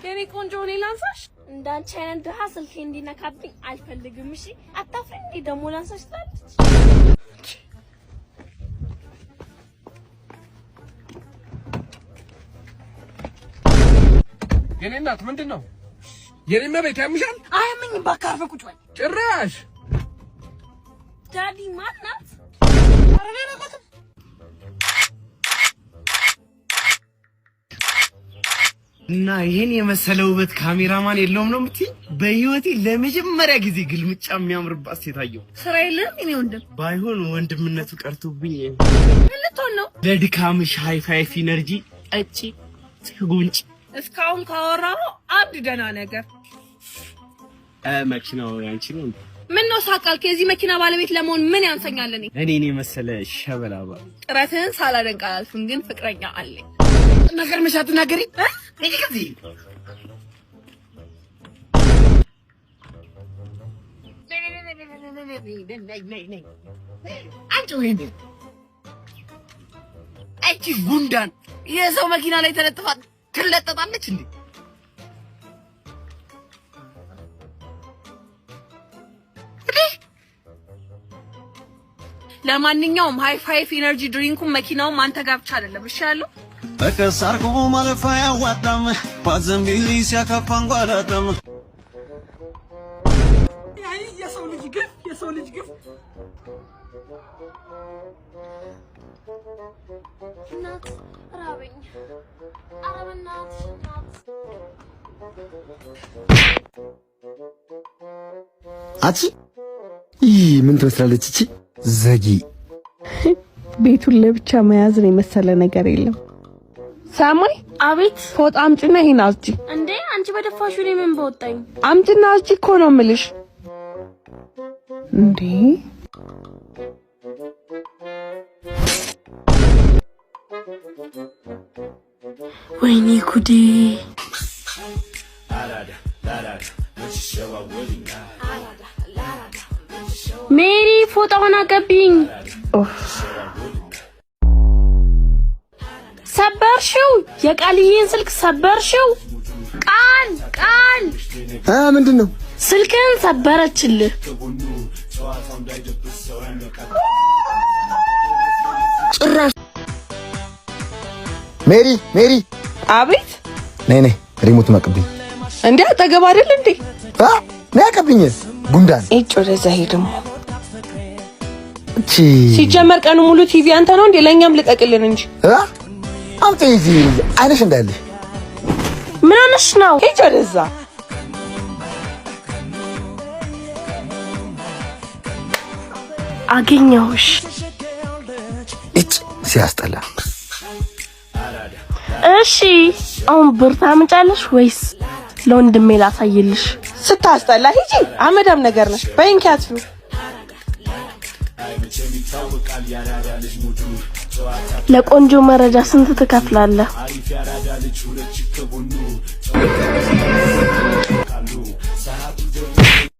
የኔ ቆንጆ እኔ ላንሳሽ እንዳንቺ አይነት ድሃ ስልኬ እንዲነካብኝ አልፈልግም እሺ አታፍሪ ደሞ ላንሳሽ ታለች የኔ እናት ምንድነው የኔ ቤት ያምሻል አያምኝ ባካርፈ ቁጭ በል ጭራሽ ዳዲ ማናት አረኔ ነቀት እና ይሄን የመሰለው ውበት ካሜራማን የለውም ነው የምትይ? በህይወቴ ለመጀመሪያ ጊዜ ግልምጫ የሚያምርባት ሴት አየሁ። ስራ የለም እኔ ወንድም ባይሆን ወንድምነቱ ቀርቶብኝ ልትሆን ነው። ለድካምሽ ሃይ ፋይቭ ኢነርጂ ጠጪ ጉንጭ። እስካሁን ካወራው አብድ ደህና ነገር መኪናው ያንቺ ነው እንዴ? ምን ነው ሳቃል? ከዚህ መኪና ባለቤት ለመሆን ምን ያንሰኛል? እኔ መሰለ ሸበላባ ጥረትህን ሳላደንቅ አላልፍም፣ ግን ፍቅረኛ አለኝ። ነገር መሻት ነገሪ እኔ ከዚህ አንቺ ጉንዳን የሰው መኪና ላይ ተለጥፋ ትለጠጣለች እንዴ? ለማንኛውም ሃይ ፋይቭ ኢነርጂ ድሪንኩን መኪናውም አንተ ጋር ብቻ አይደለም እሺ ያለው በከሳርኩ ማለፋ ያዋጣም ባዘምቢሊ ሲያከፋን ጓዳም ያይ የሰው ልጅ ግፍ እናት ራበኝ አረበናት አቺ ምን ትመስላለች እቺ ዘጊ ቤቱን ለብቻ መያዝን የመሰለ ነገር የለም። ሳሙይ አቤት ፎጣ አምጪና ይሄን አውጪ። እንዴ አንቺ በደፋሹ ነው ምን በወጣኝ? አምጪና አውጪ እኮ ነው የምልሽ። እንዴ ወይኔ ጉዴ! ሜሪ ፎጣውን አቀብኝ። ሰበርሽው? የቃልዬን ስልክ ሰበርሽው? ቃል ምንድነው? ስልክን ሰበረችልህ። ጭራሽ ሜሪ አቤት ነይ ሪሞት ማቀብኝ። እንዴ አጠገብ አይደል እንዴ? ነይ አቀብኝ ጉንዳን። እጭ ወደዛ ሄድም እቺ ሲጀመር ቀኑ ሙሉ ቲቪ አንተ ነው እንዴ? ለኛም ልቀቅልን እንጂ አምጪ እዚህ አይነሽ እንዳለሽ ምን ሆነሽ ነው? እጭ ወደዛ አገኘሁሽ። እጭ ሲያስጠላ። እሺ አሁን ብር ታመጫለሽ ወይስ ለወንድሜ ላሳይልሽ? ስታስጠላ ሂጂ። አመዳም ነገር ነሽ። በእንኪያት ነው ለቆንጆ መረጃ ስንት ትከፍላለህ?